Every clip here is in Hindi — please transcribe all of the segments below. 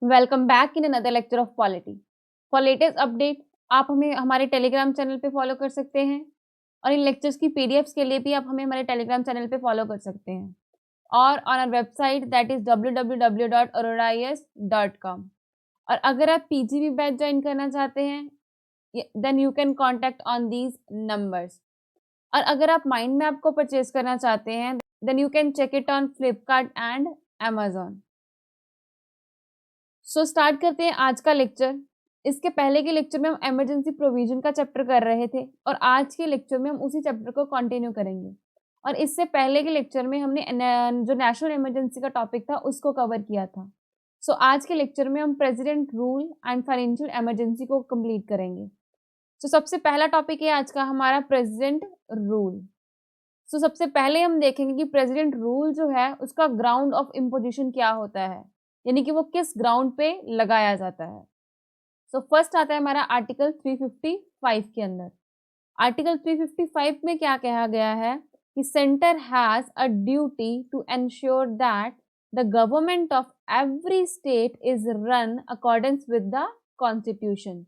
Welcome back in another lecture of polity. For latest update आप हमें हमारे टेलीग्राम चैनल पे फॉलो कर सकते हैं और इन लेक्चर्स की पीडीएफ्स के लिए भी आप हमें हमारे टेलीग्राम चैनल पे फॉलो कर सकते हैं और on our website that is www.aurorais.com। और अगर आप पीजीबी बैच ज्वाइन करना चाहते हैं then you can contact on these numbers. और अगर आप माइंड मैप को परचेज करना चाहते हैं then you can check it on Flipkart and Amazon. So start करते हैं आज का लेक्चर। इसके पहले के लेक्चर में हम इमरजेंसी प्रोविजन का चैप्टर कर रहे थे और आज के लेक्चर में हम उसी चैप्टर को कंटिन्यू करेंगे। और इससे पहले के लेक्चर में हमने जो नेशनल इमरजेंसी का टॉपिक था उसको कवर किया था। सो आज के लेक्चर में हम president rule and financial emergency को कंप्लीट करेंगे। सो सबसे पहला टॉपिक है आज का हमारा प्रेसिडेंट रूल। सो सबसे पहले हम देखेंगे कि प्रेसिडेंट रूल जो है उसका ग्राउंड ऑफ इम्पोजिशन क्या होता है, यानी कि वो किस ग्राउंड पे लगाया जाता है। सो फर्स्ट आता है हमारा आर्टिकल 355 के अंदर। आर्टिकल 355 में क्या कहा गया है कि centre has a duty to ensure that the government of every state is run accordance with the constitution.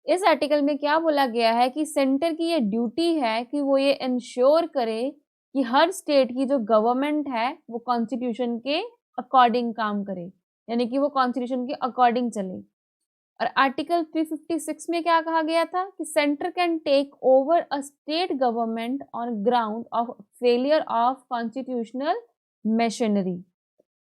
इस आर्टिकल में क्या बोला गया है कि सेंटर की ये ड्यूटी है कि वो ये इंश्योर करे कि हर स्टेट की जो गवर्नमेंट है वो कॉन्स्टिट्यूशन के अकॉर्डिंग काम करे, यानी कि वो कॉन्स्टिट्यूशन के अकॉर्डिंग चले। और आर्टिकल 356 में क्या कहा गया था कि centre can take over a state government on ground of failure of constitutional machinery.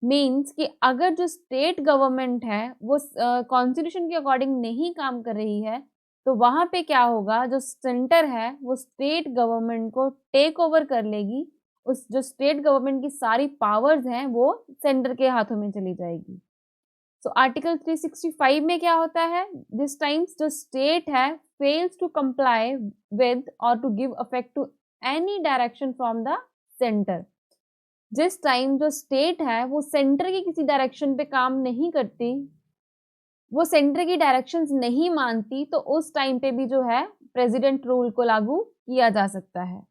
Means कि अगर जो स्टेट गवर्नमेंट है वो कॉन्स्टिट्यूशन के अकॉर्डिंग नहीं काम कर रही है तो वहां पे क्या होगा, जो सेंटर है वो स्टेट गवर्नमेंट को टेक ओवर कर लेगी। उस जो स्टेट गवर्नमेंट की सारी पावर्स हैं वो सेंटर के हाथों में चली जाएगी। सो आर्टिकल 365 में क्या होता है, दिस टाइम्स जो स्टेट है फेल्स टू कंप्लाई विद और to give effect to any direction from the centre. जिस टाइम जो स्टेट है वो सेंटर की किसी डायरेक्शन पे काम नहीं करती, वो सेंटर की डायरेक्शंस नहीं मानती, तो उस टाइम पे भी जो है प्रेसिडेंट रूल को लागू किया जा सकता है।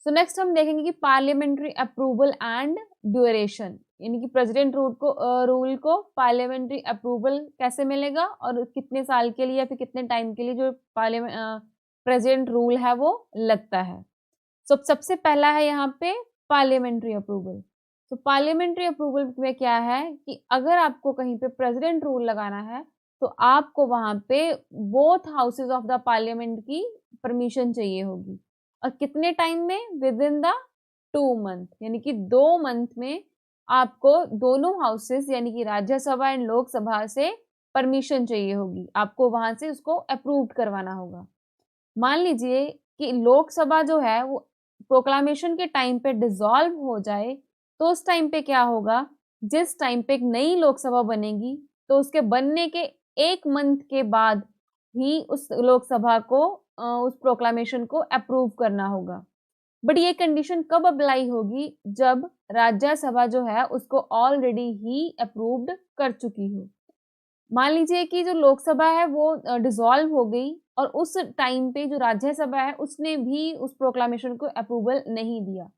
सो नेक्स्ट हम देखेंगे कि पार्लियामेंट्री अप्रूवल एंड ड्यूरेशन, यानी कि प्रेसिडेंट रूल को पार्लियामेंट्री अप्रूवल कैसे मिलेगा और कितने साल के लिए या फिर कितने टाइम के लिए जो प्रेसिडेंट रूल है वो लगता है। सो सबसे पहला है यहाँ पे पार्लियामेंट्री अप्रूवल। तो पार्लियामेंट्री अप्रूवल में क्या है कि अगर आपको कहीं पे प्रेसिडेंट रूल लगाना है तो आपको वहां पे both houses of the parliament की परमिशन चाहिए होगी। और कितने टाइम में, विद इन द 2 मंथ, यानी कि 2 मंथ में आपको दोनों हाउसेस यानी कि राज्यसभा एंड लोकसभा से परमिशन चाहिए होगी, आपको वहां से उसको अप्रूव करवाना होगा। मान लीजिए कि लोकसभा जो है वो प्रोक्लामेशन के टाइम पे डिसॉल्व हो जाए तो उस टाइम पे क्या होगा, जिस टाइम पे एक नई लोकसभा बनेगी तो उसके बनने के 1 मंथ के बाद ही उस लोकसभा को उस प्रोक्लामेशन को अप्रूव करना होगा। बट ये कंडीशन कब अप्लाई होगी, जब राज्यसभा जो है उसको ऑलरेडी ही अप्रूव्ड कर चुकी हो। मान लीजिए कि जो लोकसभा है वो डिसॉल्व हो गई और उस टाइम पे जो राज्यसभा है उसने भी उस प्रोक्लामेशन को अप्रूवल नहीं दिया,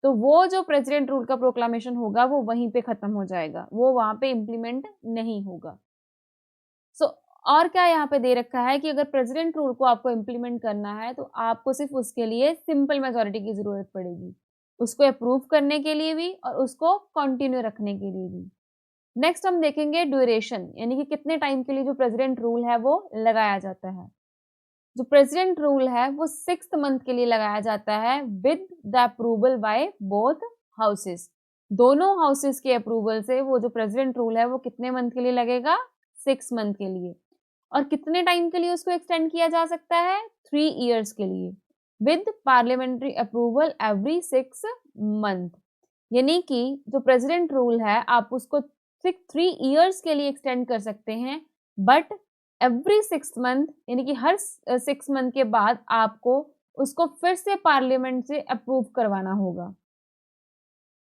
तो वो जो प्रेसिडेंट रूल का प्रोक्लामेशन होगा वो वहीं पे खत्म हो जाएगा, वो वहां पे इम्प्लीमेंट नहीं होगा। सो और क्या यहाँ पे दे रखा है कि अगर प्रेसिडेंट रूल को आपको इम्प्लीमेंट करना है तो आपको सिर्फ उसके लिए सिंपल मेजोरिटी की जरूरत पड़ेगी, उसको अप्रूव करने के लिए भी और उसको कंटिन्यू रखने के लिए भी। नेक्स्ट हम देखेंगे ड्यूरेशन, यानी कि कितने टाइम के लिए जो प्रेसिडेंट रूल है वो लगाया जाता है। जो प्रेसिडेंट रूल है वो 6 मंथ के लिए लगाया जाता है with the approval by both houses. दोनों हाउसेस के अप्रूवल से वो जो प्रेसिडेंट रूल है वो कितने मंथ के लिए लगेगा, 6 मंथ के लिए। और कितने टाइम के लिए उसको एक्सटेंड किया जा सकता है, 3 इयर्स के लिए with parliamentary approval every 6 month. यानी कि जो प्रेसिडेंट रूल है आप उसको 3 इयर्स के लिए एक्सटेंड कर सकते हैं, बट एवरी 6 मंथ यानी कि हर 6 मंथ के बाद आपको उसको फिर से पार्लियामेंट से अप्रूव करवाना होगा।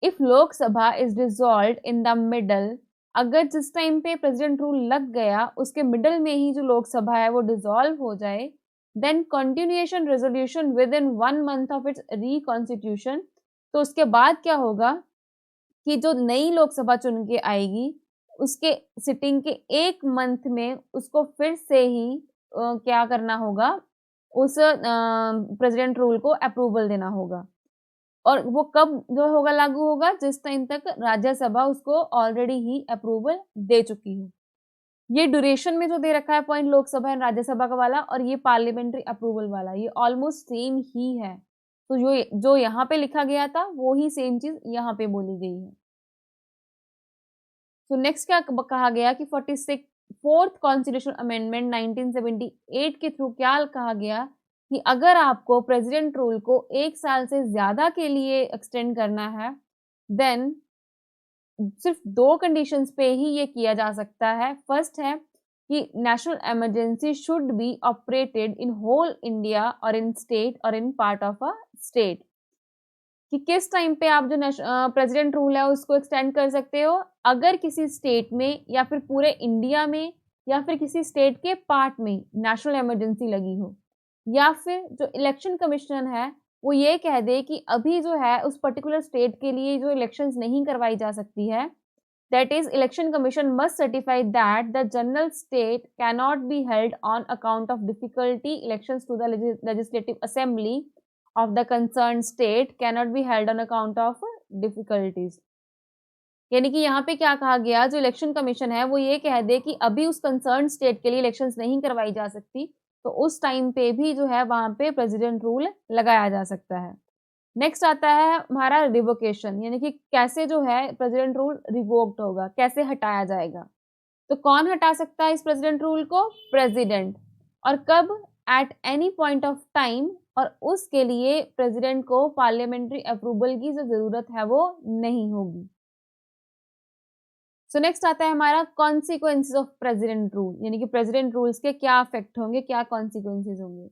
If Lok Sabha is dissolved in the middle, अगर जिस टाइम पे प्रेसिडेंट रूल लग गया उसके मिडल में ही जो लोकसभा है वो डिसॉल्व हो जाए, then continuation resolution within 1 month of its reconstitution. तो उसके बाद क्या होगा कि जो नई लोकसभा चुन के आएगी उसके सिटिंग के 1 मंथ में उसको फिर से ही क्या करना होगा, उस प्रेसिडेंट रूल को अप्रूवल देना होगा। और वो कब जो होगा लागू होगा, जिस टाइम तक राज्यसभा उसको ऑलरेडी ही अप्रूवल दे चुकी हो। ये ड्यूरेशन में जो दे रखा है पॉइंट लोकसभा एंड राज्यसभा का वाला, और ये पार्लियामेंट्री अप्रूवल वाला, ये ऑलमोस्ट सेम ही है। तो जो यहाँ पे लिखा गया था वो ही सेम चीज यहाँ पे बोली गई है। तो नेक्स्ट क्या कहा गया कि 4th कॉन्स्टिट्यूशनल अमेंडमेंट 1978 के थ्रू क्या कहा गया कि अगर आपको प्रेसिडेंट रूल को 1 साल से ज्यादा के लिए एक्सटेंड करना है, देन सिर्फ 2 कंडीशंस पे ही ये किया जा सकता है। फर्स्ट है कि national emergency should be operated in whole India और इन स्टेट और in part of a state, कि किस टाइम पे आप जो प्रेसिडेंट रूल है उसको एक्सटेंड कर सकते हो, अगर किसी स्टेट में या फिर पूरे इंडिया में या फिर किसी स्टेट के पार्ट में नेशनल इमरजेंसी लगी हो, या फिर जो इलेक्शन कमीशन है वो ये कह दे कि अभी जो है उस पर्टिकुलर स्टेट के लिए जो इलेक्शंस नहीं करवाई जा सकती है, that is election commission must certify that the general state cannot be held on account of difficulty elections to the legislative assembly of the concerned state cannot be held on account of difficulties। यानी कि यहाँ पे क्या कहा गया, जो इलेक्शन कमीशन है वो ये कह दे कि अभी उस कंसर्न स्टेट के लिए इलेक्शंस नहीं करवाई जा सकती, तो उस टाइम पे भी जो है वहां पे प्रेसिडेंट रूल लगाया जा सकता है। नेक्स्ट आता है हमारा रिवोकेशन, यानी कि कैसे जो है प्रेसिडेंट रूल रिवोक्ड होगा, कैसे हटाया जाएगा। तो कौन हटा सकता है इस प्रेसिडेंट रूल को? प्रेसिडेंट। और कब? At any point of time, और उसके लिए प्रेसिडेंट को पार्लियामेंट्री अप्रूवल की जो जरूरत है वो नहीं होगी। सो नेक्स्ट आता है हमारा कॉन्सिक्वेंसेस ऑफ प्रेसिडेंट रूल, यानी कि प्रेसिडेंट रूल्स के क्या इफेक्ट होंगे, क्या कॉन्सिक्वेंसेस होंगे।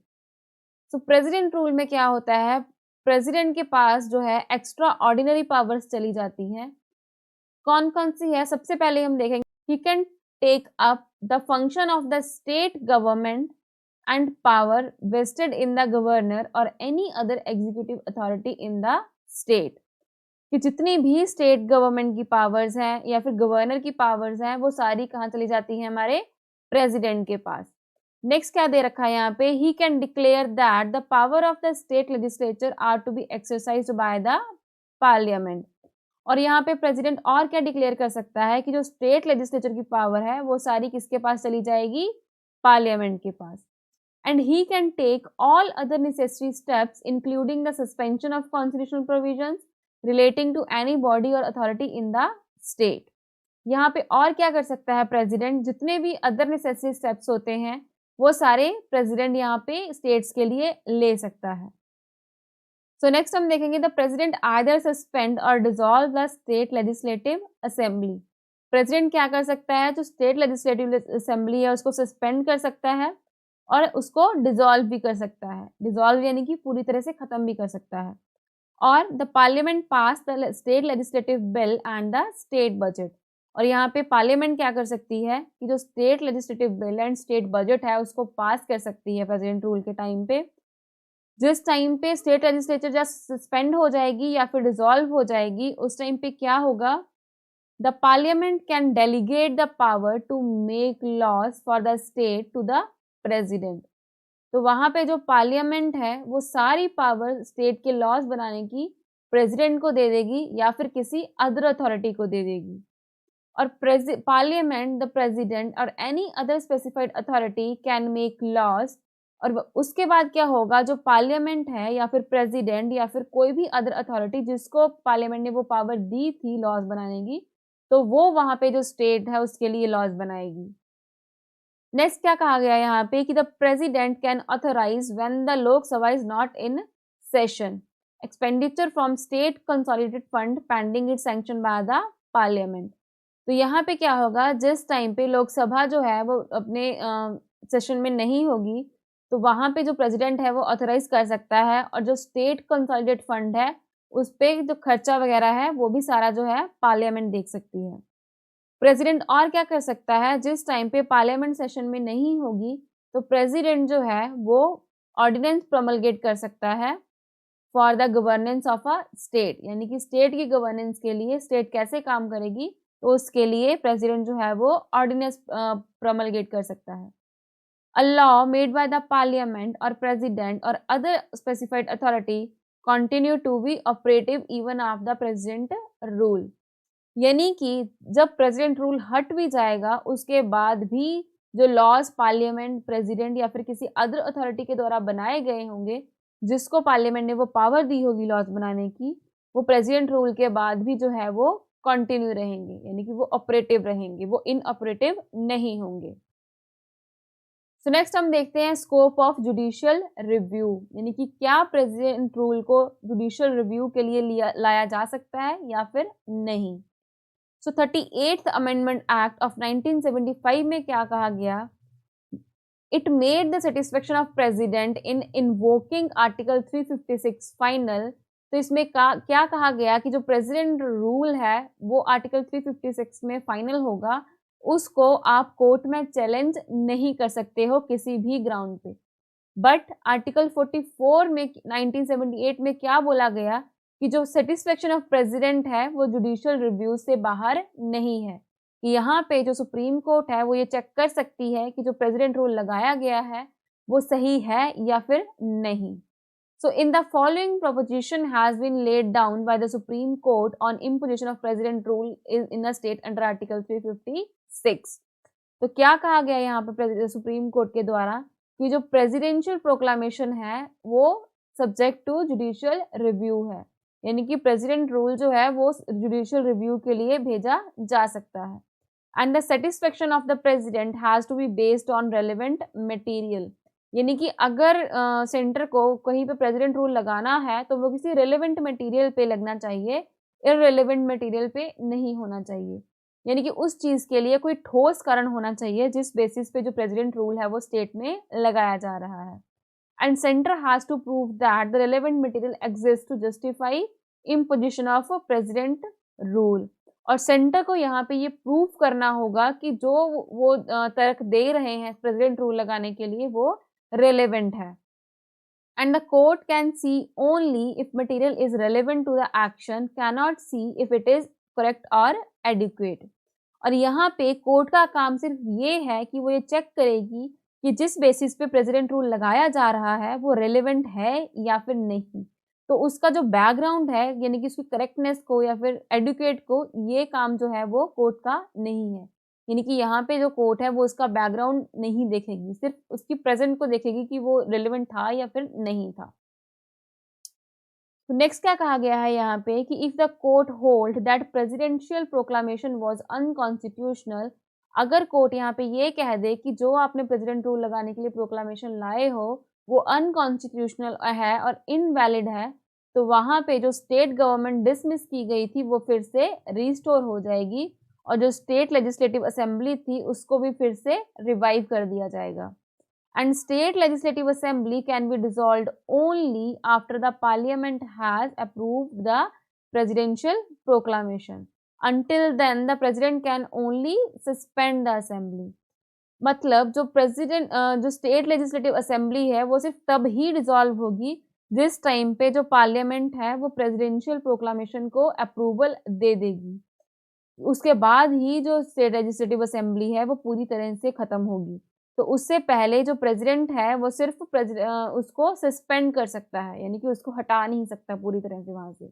सो प्रेसिडेंट रूल में क्या होता है, प्रेसिडेंट के पास जो है एक्स्ट्रा ऑर्डिनरी पावर्स चली जाती हैं। कौन कौन सी है? सबसे पहले हम देखेंगे, he can take up the function of the state government and power vested in the governor or any other executive authority in the state, कि जितनी भी स्टेट गवर्नमेंट की पावर्स हैं या फिर गवर्नर की पावर्स हैं वो सारी कहाँ चली जाती हैं? हमारे प्रेसिडेंट के पास। नेक्स्ट क्या दे रखा है यहाँ पे, he can declare that the power of the state legislature are to be exercised by the parliament. और यहाँ पे प्रेसिडेंट और क्या डिक्लेयर कर सकता है कि जो स्टेट लेजिस्लेचर की पावर है वो सारी किसके पास चली जाएगी? पार्लियामेंट के पास। And he can take all other necessary steps including the suspension of constitutional provisions relating to any body or authority in the state। यहाँ पे और क्या कर सकता है प्रेसिडेंट? जितने भी अदर नेसेसरी स्टेप्स होते हैं वो सारे प्रेसिडेंट यहाँ पे स्टेट्स के लिए ले सकता है। सो नेक्स्ट हम देखेंगे, द प्रेसिडेंट आइदर सस्पेंड और dissolve the state legislative assembly. President क्या कर सकता है? जो स्टेट लेजिस्लेटिव असेंबली है उसको सस्पेंड कर सकता है और उसको डिसॉल्व भी कर सकता है। डिसॉल्व यानी कि पूरी तरह से खत्म भी कर सकता है। और the parliament pass the state legislative bill and the state budget. और यहाँ पे पार्लियामेंट क्या कर सकती है कि जो state legislative bill and state budget है उसको पास कर सकती है प्रेसिडेंट रूल के टाइम पे। जिस टाइम पे स्टेट लेजिस्लेचर जस्ट सस्पेंड हो जाएगी या फिर डिसॉल्व हो जाएगी, उस टाइम पे क्या होगा, the parliament can delegate the power to make laws for the state to the president. तो वहां पे जो पार्लियामेंट है वो सारी पावर स्टेट के लॉज बनाने की प्रेसिडेंट को दे देगी या फिर किसी अदर अथॉरिटी को दे देगी। और पार्लियामेंट, द प्रेसिडेंट और any other specified authority can make laws. और उसके बाद क्या होगा, जो पार्लियामेंट है या फिर प्रेसिडेंट या फिर कोई भी अदर अथॉरिटी जिसको पार्लियामेंट ने वो पावर दी थी लॉज बनाने की, तो वो वहां पे जो स्टेट है उसके लिए लॉज बनाएगी। नेक्स्ट क्या कहा गया यहाँ पे कि the president can authorise when the Lok Sabha is not in session expenditure from state consolidated fund pending it sanction by the Parliament. तो यहाँ पे क्या होगा, जिस टाइम पे लोकसभा जो है वो अपने सेशन में नहीं होगी तो वहां पे जो प्रेसिडेंट है वो ऑथराइज कर सकता है, और जो स्टेट कंसोलिडेटेड फंड है उस पे जो खर्चा वगैरह है वो भी सारा जो है पार्लियामेंट देख सकती है। प्रेसिडेंट और क्या कर सकता है, जिस टाइम पे पार्लियामेंट सेशन में नहीं होगी तो प्रेसिडेंट जो है वो ऑर्डिनेंस प्रोमलगेट कर सकता है for the governance of a state, यानी कि स्टेट की गवर्नेंस के लिए स्टेट कैसे काम करेगी तो उसके लिए प्रेसिडेंट जो है वो ऑर्डिनेंस प्रमलगेट कर सकता है। A law made by the parliament or president or other specified authority continue to be operative even after the president rule। यानी कि जब प्रेसिडेंट रूल हट भी जाएगा उसके बाद भी जो लॉज पार्लियामेंट, प्रेसिडेंट या फिर किसी अदर अथॉरिटी के द्वारा बनाए गए होंगे, जिसको पार्लियामेंट ने वो पावर दी होगी लॉज बनाने की, वो प्रेसिडेंट रूल के बाद भी जो है वो कंटिन्यू रहेंगे, यानी कि वो ऑपरेटिव रहेंगे, वो इनऑपरेटिव नहीं होंगे। सो नेक्स्ट हम देखते हैं स्कोप ऑफ जुडिशियल रिव्यू, यानी कि क्या प्रेसिडेंट रूल को जुडिशियल रिव्यू के लिए लाया जा सकता है या फिर नहीं। सो 38th अमेंडमेंट एक्ट ऑफ 1975 में क्या कहा गया? It made the satisfaction of president in invoking article 356 final. तो इसमें क्या कहा गया कि जो प्रेसिडेंट रूल है वो आर्टिकल 356 में फाइनल होगा, उसको आप कोर्ट में चैलेंज नहीं कर सकते हो किसी भी ग्राउंड पे। बट आर्टिकल 44 में 1978 में क्या बोला गया कि जो सेटिस्फेक्शन ऑफ प्रेसिडेंट है वो जुडिशियल रिव्यू से बाहर नहीं है, कि यहाँ पे जो सुप्रीम कोर्ट है वो ये चेक कर सकती है कि जो प्रेसिडेंट रूल लगाया गया है वो सही है या फिर नहीं। So in the following proposition has been laid down by the Supreme Court on imposition of President rule in a state under Article 356। तो क्या कहा गया यहाँ पे सुप्रीम कोर्ट के द्वारा कि जो प्रेसिडेंशियल प्रोक्लामेशन है वो सब्जेक्ट टू जुडिशियल रिव्यू है, यानी कि प्रेसिडेंट रूल जो है वो जुडिशियल रिव्यू के लिए भेजा जा सकता है। And the satisfaction of the president has to be based on relevant material, यानी कि अगर सेंटर को कहीं पे प्रेसिडेंट रूल लगाना है तो वो किसी रेलेवेंट मटेरियल पे लगना चाहिए, इररेलेवेंट मटेरियल पे नहीं होना चाहिए। यानी कि उस चीज़ के लिए कोई ठोस कारण होना चाहिए जिस बेसिस पे जो प्रेसिडेंट रूल है वो स्टेट में लगाया जा रहा है। And centre has to prove that the relevant material exist to justify imposition of president rule. और सेंटर को यहाँ पे ये प्रूव करना होगा कि जो वो तर्क दे रहे हैं प्रेसिडेंट रूल लगाने के लिए वो relevant है। And the court can see only if material is relevant to the action, cannot see if it is correct or adequate। और यहाँ पे कोर्ट का काम सिर्फ ये है कि वो ये चेक करेगी कि जिस बेसिस पे प्रेसिडेंट रूल लगाया जा रहा है वो रेलेवेंट है या फिर नहीं। तो उसका जो बैकग्राउंड है यानी कि उसकी करेक्टनेस को या फिर एडुकेट को, ये काम जो है वो कोर्ट का नहीं है। यानी कि यहाँ पे जो कोर्ट है वो उसका बैकग्राउंड नहीं देखेगी, सिर्फ उसकी प्रेजेंट को देखेगी कि वो रेलेवेंट था या फिर नहीं था। तो नेक्स्ट क्या कहा गया है यहाँ पे कि if the court hold that presidential proclamation was unconstitutional, अगर कोर्ट यहाँ पे ये कह दे कि जो आपने प्रेसिडेंट रूल लगाने के लिए प्रोक्लामेशन लाए हो वो अनकॉन्स्टिट्यूशनल है और इनवैलिड है, तो वहाँ पे जो स्टेट गवर्नमेंट डिसमिस की गई थी वो फिर से रिस्टोर हो जाएगी और जो स्टेट लेजिस्लेटिव असेंबली थी उसको भी फिर से रिवाइव कर दिया जाएगा। And state legislative assembly can be dissolved only after the parliament has approved the presidential proclamation. Until then the president can only suspend the assembly. मतलब जो स्टेट लेजिस्लेटिव असेंबली है वो सिर्फ तब ही डिसॉल्व होगी जिस टाइम पे जो पार्लियामेंट है वो प्रेसिडेंशियल प्रोक्लामेशन को अप्रूवल दे देगी। उसके बाद ही जो स्टेट लेजिस्लेटिव असेंबली है वो पूरी तरह से खत्म होगी। तो उससे पहले जो प्रेसिडेंट है वो सिर्फ उसको सस्पेंड कर सकता है, यानी कि उसको हटा नहीं सकता पूरी तरह से वहां से।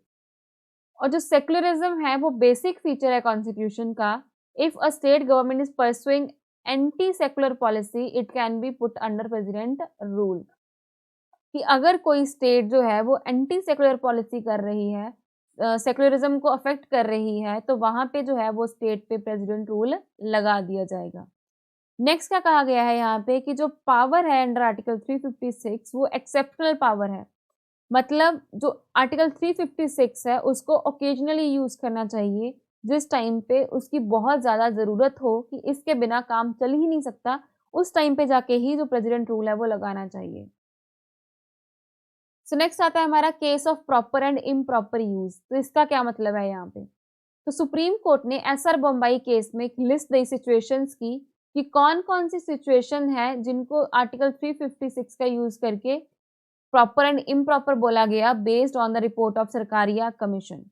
और जो सेक्युलरिज्म है वो बेसिक फीचर है कॉन्स्टिट्यूशन का। If a state government is pursuing anti secular policy it can be put under president rule, कि अगर कोई स्टेट जो है वो एंटी सेक्युलर पॉलिसी कर रही है, सेक्युलरिज्म को अफेक्ट कर रही है, तो वहां पे जो है वो स्टेट पे प्रेसिडेंट रूल लगा दिया जाएगा। नेक्स्ट क्या कहा गया है यहाँ पे कि जो पावर है अंडर आर्टिकल 356 वो एक्सेप्शनल पावर है। मतलब जो आर्टिकल 356 है उसको ओकेजनली यूज करना चाहिए, जिस टाइम पे उसकी बहुत ज़्यादा ज़रूरत हो कि इसके बिना काम चल ही नहीं सकता, उस टाइम पे जाके ही जो प्रेसिडेंट रूल है वो लगाना चाहिए। सो नेक्स्ट आता है हमारा case of proper and improper use. तो इसका क्या मतलब है यहाँ पे? तो सुप्रीम कोर्ट ने एसआर बम्बई केस में एक लिस्ट दी सिचुएशंस की कि कौन कौन सी सिचुएशन है जिनको आर्टिकल 356 का यूज करके प्रॉपर एंड इम्प्रॉपर बोला गया based on the report of Sarkaria commission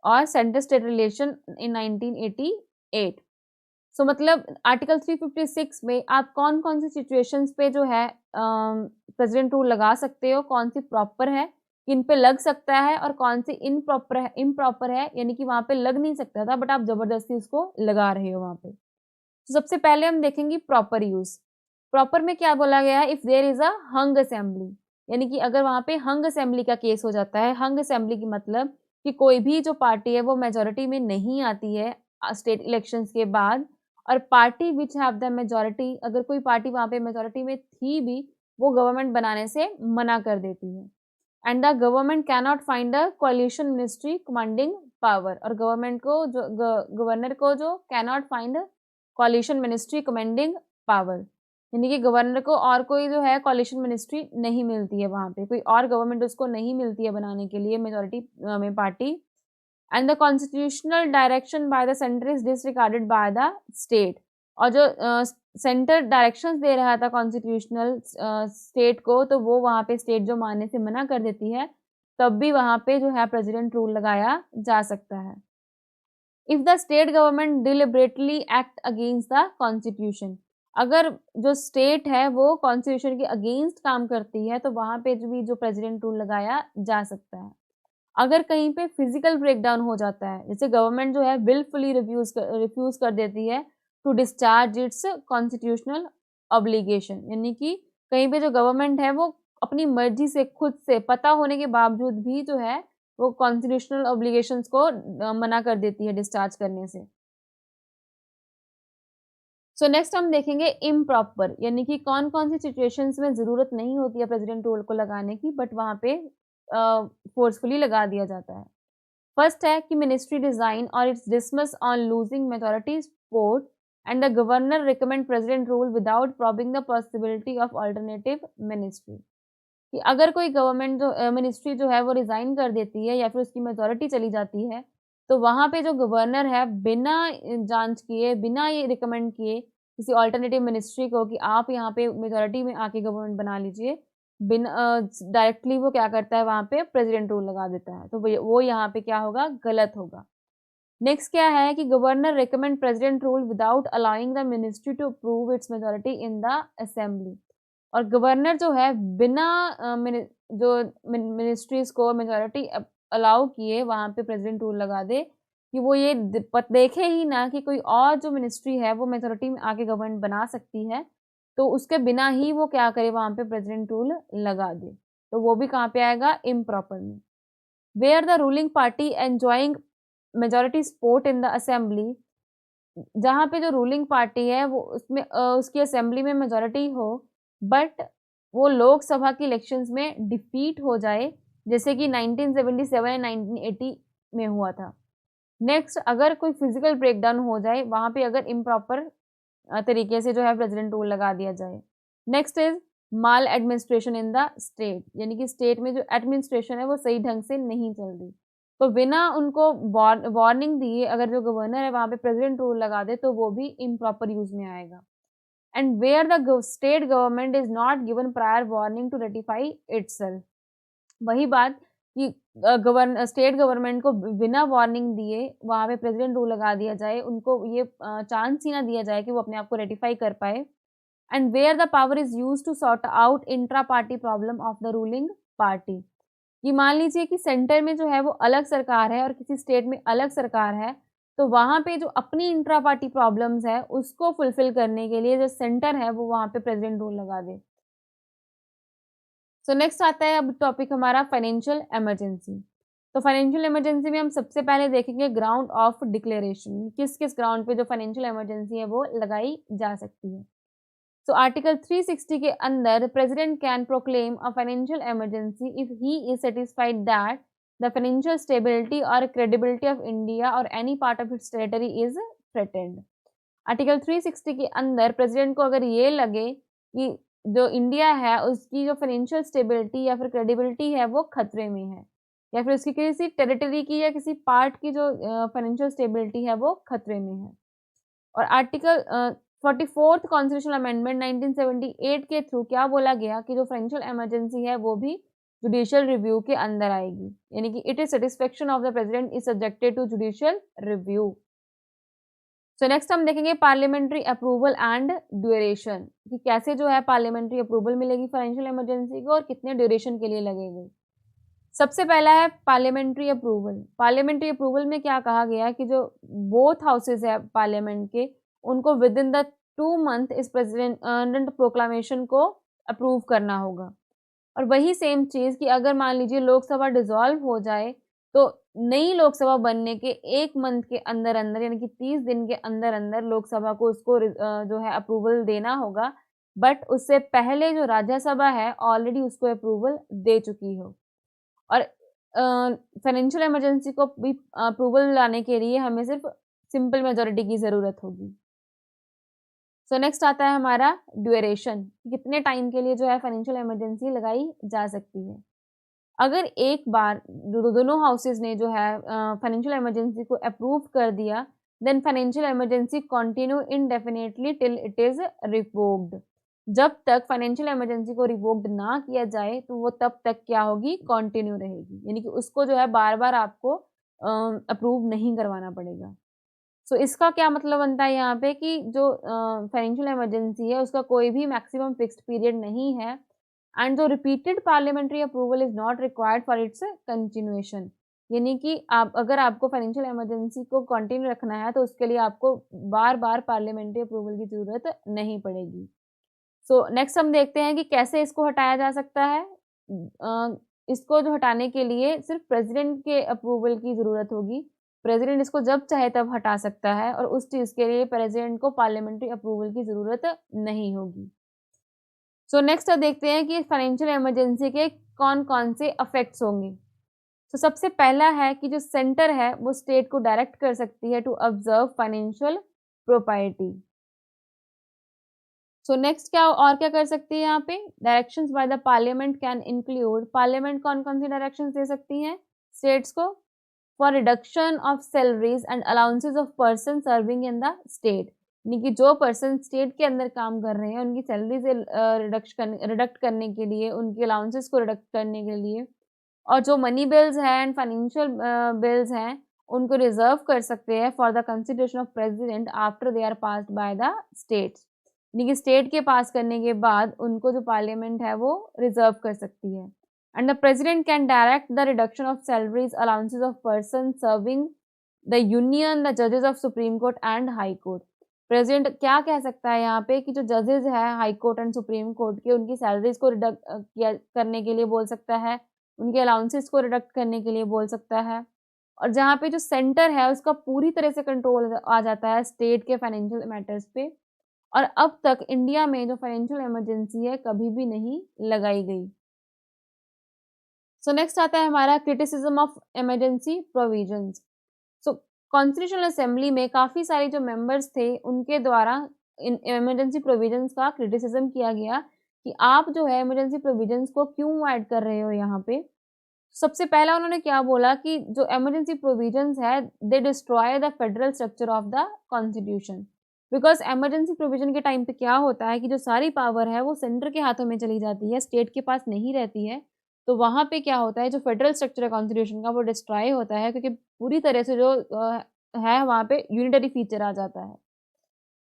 और सेंटर स्टेट रिलेशन इन 1980 8। सो मतलब आर्टिकल 356 में आप कौन कौन सी सिचुएशंस पे जो है प्रेसिडेंट रूल लगा सकते हो, कौन सी प्रॉपर है, किन पे लग सकता है और कौन सी इम्प्रॉपर है, यानी कि वहां पे लग नहीं सकता था बट आप जबरदस्ती उसको लगा रहे हो वहां पे। तो सबसे पहले हम देखेंगे प्रॉपर यूज। प्रॉपर में क्या बोला गया है, if there is a hung assembly, यानी कि अगर वहां पे हंग असेंबली का केस हो जाता है। हंग असेंबली की मतलब कि कोई भी जो पार्टी है वो मेजोरिटी में नहीं आती है स्टेट इलेक्शंस के बाद, और party which have the majority, अगर कोई पार्टी वहां पे मेजोरिटी में थी भी, वो गवर्नमेंट बनाने से मना कर देती है। And the government cannot find a कोalition ministry commanding power, और गवर्नमेंट को जो गवर्नर को जो cannot find कोalition ministry commanding power, यानी कि गवर्नर को और कोई जो है कोalition मिनिस्ट्री नहीं मिलती है, वहां पे कोई और गवर्नमेंट उसको नहीं मिलती है बनाने के लिए मेजोरिटी में party. And the constitutional direction by the centre is disregarded by the state, और जो सेंटर डायरेक्शंस दे रहा था कॉन्स्टिट्यूशनल स्टेट को, तो वो वहां पे स्टेट जो मानने से मना कर देती है, तब भी वहां पे जो है प्रेसिडेंट रूल लगाया जा सकता है। If the state government deliberately act against the constitution, अगर जो स्टेट है वो कॉन्स्टिट्यूशन के अगेंस्ट काम करती है, तो वहां पे भी जो प्रेसिडेंट रूल लगाया जा सकता है। अगर कहीं पे फिजिकल ब्रेकडाउन हो जाता है, जैसे गवर्नमेंट जो है विलफुली रिफ्यूज कर देती है to discharge its constitutional obligation, यानी कि कहीं पे जो गवर्नमेंट है वो अपनी मर्जी से खुद से पता होने के बावजूद भी जो है वो कॉन्स्टिट्यूशनल ऑब्लिगेशंस को मना कर देती है डिस्चार्ज करने से। सो नेक्स्ट हम देखेंगे इम्प्रॉपर, यानी कि कौन कौन सी सिचुएशंस में जरूरत नहीं होती है प्रेसिडेंट रूल को लगाने की, बट वहां पे फोर्सफुली लगा दिया जाता है। फर्स्ट है कि मिनिस्ट्री डिजाइन और it's dismiss on losing majority support, and the governor recommend president rule without probing the possibility of alternative ministry, कि अगर कोई गवर्नमेंट जो मिनिस्ट्री जो है वो रिजाइन कर देती है या फिर उसकी मेजोरिटी चली जाती है, तो वहां पे जो गवर्नर है बिना जांच किए, बिना ये रिकमेंड किए किसी ऑल्टरनेटिव मिनिस्ट्री को कि आप यहाँ पे मेजोरिटी में आके गवर्नमेंट बना लीजिए, बिना डायरेक्टली वो क्या करता है वहां पे प्रेसिडेंट रूल लगा देता है, तो वो यहाँ पे क्या होगा, गलत होगा। नेक्स्ट क्या है कि governor recommend president rule without allowing the ministry to approve its majority in the assembly, और गवर्नर जो है बिना जो मिनिस्ट्रीज को मेजोरिटी अलाउ किए वहां पे प्रेसिडेंट रूल लगा दे, कि वो ये देखे ही ना कि कोई और जो मिनिस्ट्री है वो मेजोरिटी में आके गवर्नमेंट बना सकती है, तो उसके बिना ही वो क्या करे, वहां पे प्रेसिडेंट रूल लगा दे, तो वो भी कहाँ पे आएगा, इम्प्रॉपर में। Where the ruling party enjoying majority support in the assembly, जहाँ पे जो रूलिंग पार्टी है वो उसमें उसकी असेंबली में मेजोरिटी हो, बट वो लोकसभा की इलेक्शंस में डिफीट हो जाए, जैसे कि 1977 एंड 1980 में हुआ था। नेक्स्ट, अगर कोई फिजिकल ब्रेकडाउन हो जाए, वहां पे अगर इम्प्रॉपर तरीके से जो है प्रेसिडेंट रूल लगा दिया जाए। Next is mall administration in the state, यानी कि स्टेट में जो एडमिनिस्ट्रेशन है वो सही ढंग से नहीं चल रही, तो बिना उनको वार्निंग दिए अगर जो गवर्नर है वहां पे प्रेसिडेंट रूल लगा दे, तो वो भी इम्प्रॉपर यूज में आएगा। And where the state government is not given prior warning to ratify itself, वही बात कि स्टेट गवर्नमेंट को बिना वार्निंग दिए वहां पे प्रेसिडेंट रूल लगा दिया जाए, उनको ये चांस ही ना दिया जाए कि वो अपने आप को रेटिफाई कर पाए। And where the power is use to sort out intra party problem of the ruling party, कि मान लीजिए कि सेंटर में जो है वो अलग सरकार है और किसी स्टेट में अलग सरकार है, तो वहां पे जो अपनी इंट्रा पार्टी प्रॉब्लम्स है उसको फुलफिल करने के लिए जो सेंटर है वो वहां पे प्रेसिडेंट रूल लगा दे। सो नेक्स्ट आता है अब टॉपिक हमारा फाइनेंशियल इमरजेंसी। तो फाइनेंशियल इमरजेंसी में हम सबसे पहले देखेंगे ग्राउंड ऑफ डिक्लेरेशन, किस किस ग्राउंड पे जो फाइनेंशियल इमरजेंसी है वो लगाई जा सकती है। सो आर्टिकल 360 के अंदर president can proclaim a financial emergency if he is satisfied that the financial stability और क्रेडिबिलिटी ऑफ इंडिया और any part of its territory is threatened. Article 360 के अंदर प्रेसिडेंट को अगर ये लगे कि जो इंडिया है उसकी जो फाइनेंशियल स्टेबिलिटी या फिर क्रेडिबिलिटी है वो खतरे में है, या फिर उसकी किसी टेरिटरी की या किसी पार्ट की जो फाइनेंशियल स्टेबिलिटी है वो खतरे में है, और आर्टिकल 44th कॉन्स्टिट्यूशनल अमेंडमेंट 1978 के थ्रू क्या बोला गया कि जो फाइनेंशियल इमरजेंसी है वो भी जुडिशियल रिव्यू के अंदर आएगी, यानी कि it is satisfaction of the president is subjected to judicial review. So next हम देखेंगे पार्लियामेंट्री अप्रूवल एंड ड्यूरेशन, कि कैसे जो है पार्लियामेंट्री अप्रूवल मिलेगी फाइनेंशियल इमरजेंसी को और कितने ड्यूरेशन के लिए लगेगी। सबसे पहला है पार्लियामेंट्री अप्रूवल। पार्लियामेंट्री अप्रूवल में क्या कहा गया कि जो बोथ हाउसेज है पार्लियामेंट के, उनको विद इन द 2 मंथ इस प्रेसिडेंट प्रोक्लामेशन को अप्रूव करना होगा। और वही सेम चीज कि अगर मान लीजिए लोकसभा डिसॉल्व हो जाए तो नई लोकसभा बनने के 1 मंथ के अंदर अंदर, यानी कि 30 दिन के अंदर अंदर लोकसभा को उसको जो है अप्रूवल देना होगा। बट उससे पहले जो राज्यसभा है ऑलरेडी उसको अप्रूवल दे चुकी हो। और फाइनेंशियल इमरजेंसी को भी अप्रूवल लाने के लिए हमें सिर्फ सिंपल मेजोरिटी की ज़रूरत होगी। सो नेक्स्ट आता है हमारा ड्यूरेशन, कितने टाइम के लिए जो है फाइनेंशियल इमरजेंसी लगाई जा सकती है। अगर एक बार दोनों हाउसेज ने जो है फाइनेंशियल इमरजेंसी को अप्रूव कर दिया, then financial emergency continue indefinitely till it is revoked. जब तक फाइनेंशियल इमरजेंसी को रिवोक्ड ना किया जाए तो वो तब तक क्या होगी, कंटिन्यू रहेगी, यानी कि उसको जो है बार बार आपको अप्रूव नहीं करवाना पड़ेगा। सो इसका क्या मतलब बनता है यहाँ पे कि जो फाइनेंशियल इमरजेंसी है उसका कोई भी मैक्सिमम फिक्स्ड पीरियड नहीं है, एंड जो repeated parliamentary approval is not required for its continuation. यानी कि आप अगर आपको फाइनेंशियल इमरजेंसी को कंटिन्यू रखना है तो उसके लिए आपको बार बार पार्लियामेंट्री अप्रूवल की जरूरत नहीं पड़ेगी। सो नेक्स्ट हम देखते हैं कि कैसे इसको हटाया जा सकता है। इसको जो हटाने के लिए सिर्फ प्रेसिडेंट के अप्रूवल की ज़रूरत होगी। प्रेसिडेंट इसको जब चाहे तब हटा सकता है और उस चीज़ के लिए प्रेसिडेंट को पार्लियामेंट्री अप्रूवल की ज़रूरत नहीं होगी। सो नेक्स्ट देखते हैं कि फाइनेंशियल इमरजेंसी के कौन-कौन से इफेक्ट्स होंगे। तो सबसे पहला है कि जो सेंटर है वो स्टेट को डायरेक्ट कर सकती है to observe financial propriety. So next क्या कर सकती है यहाँ पे, directions by the parliament can include, parliament कौन-कौन सी डायरेक्शंस दे सकती है स्टेट्स को, for reduction of salaries and allowances of person serving in the state, यानी कि जो पर्सन स्टेट के अंदर काम कर रहे हैं उनकी सैलरी से रिडक्ट करने के लिए, उनके अलाउंसेस को रिडक्ट करने के लिए, और जो मनी बिल्स हैं एंड फाइनेंशियल बिल्स हैं उनको रिजर्व कर सकते हैं for the consideration of president after they are passed by the states, यानी कि स्टेट के पास करने के बाद उनको जो पार्लियामेंट है वो रिजर्व कर सकती है। And the president can direct the reduction of salaries allowances of person serving the union, the जजेस of supreme court and high court. President क्या कह सकता है यहाँ पे कि जो जजेस है high court and supreme court के, उनकी सैलरीज को रिडक्ट करने के लिए बोल सकता है, उनके अलाउंसेस को रिडक्ट करने के लिए बोल सकता है। और जहाँ पे जो सेंटर है उसका पूरी तरह से कंट्रोल आ जाता है स्टेट के फाइनेंशियल मैटर्स पे। और अब तक इंडिया में जो फाइनेंशियल इमरजेंसी है कभी भी नहीं लगाई गई। सो नेक्स्ट आता है हमारा criticism of emergency provisions. So constitutional assembly में काफ़ी सारे जो मेंबर्स थे उनके द्वारा इन इमरजेंसी प्रोविजंस का क्रिटिसिज्म किया गया कि आप जो है इमरजेंसी प्रोविजंस को क्यों ऐड कर रहे हो यहाँ पे। सबसे पहला उन्होंने क्या बोला कि जो इमरजेंसी प्रोविजंस है दे destroy the federal structure of the constitution, because emergency provision के टाइम पे क्या होता है कि जो सारी पावर है वो सेंटर के हाथों में चली जाती है, स्टेट के पास नहीं रहती है। तो वहाँ पे क्या होता है, जो फेडरल स्ट्रक्चर है कॉन्स्टिट्यूशन का वो डिस्ट्रॉय होता है, क्योंकि पूरी तरह से जो है वहाँ पे यूनिटरी फीचर आ जाता है।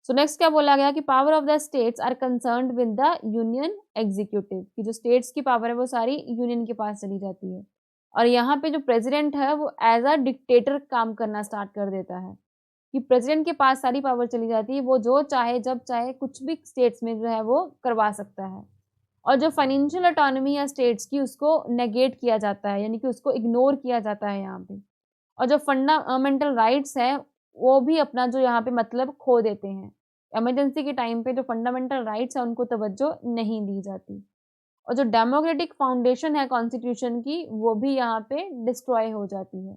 सो नेक्स्ट क्या बोला गया कि power of the states are concerned with the union executive, कि जो स्टेट्स की पावर है वो सारी यूनियन के पास चली जाती है। और यहाँ पे जो प्रेसिडेंट है वो एज अ डिक्टेटर काम करना स्टार्ट कर देता है, कि प्रेसिडेंट के पास सारी पावर चली जाती है, वो जो चाहे जब चाहे कुछ भी स्टेट्स में जो है वो करवा सकता है। और जो फाइनेंशियल ऑटोनॉमी है स्टेट्स की उसको नेगेट किया जाता है, यानी कि उसको इग्नोर किया जाता है यहाँ पे। और जो फंडामेंटल राइट्स हैं वो भी अपना जो यहाँ पे मतलब खो देते हैं। इमरजेंसी के टाइम पे जो फंडामेंटल राइट्स है उनको तवज्जो नहीं दी जाती। और जो डेमोक्रेटिक फाउंडेशन है कॉन्स्टिट्यूशन की वो भी यहाँ पे डिस्ट्रॉय हो जाती है।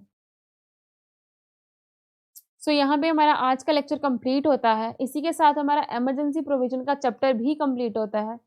सो यहाँ पे हमारा आज का लेक्चर कंप्लीट होता है। इसी के साथ हमारा इमरजेंसी प्रोविजन का चैप्टर भी कंप्लीट होता है।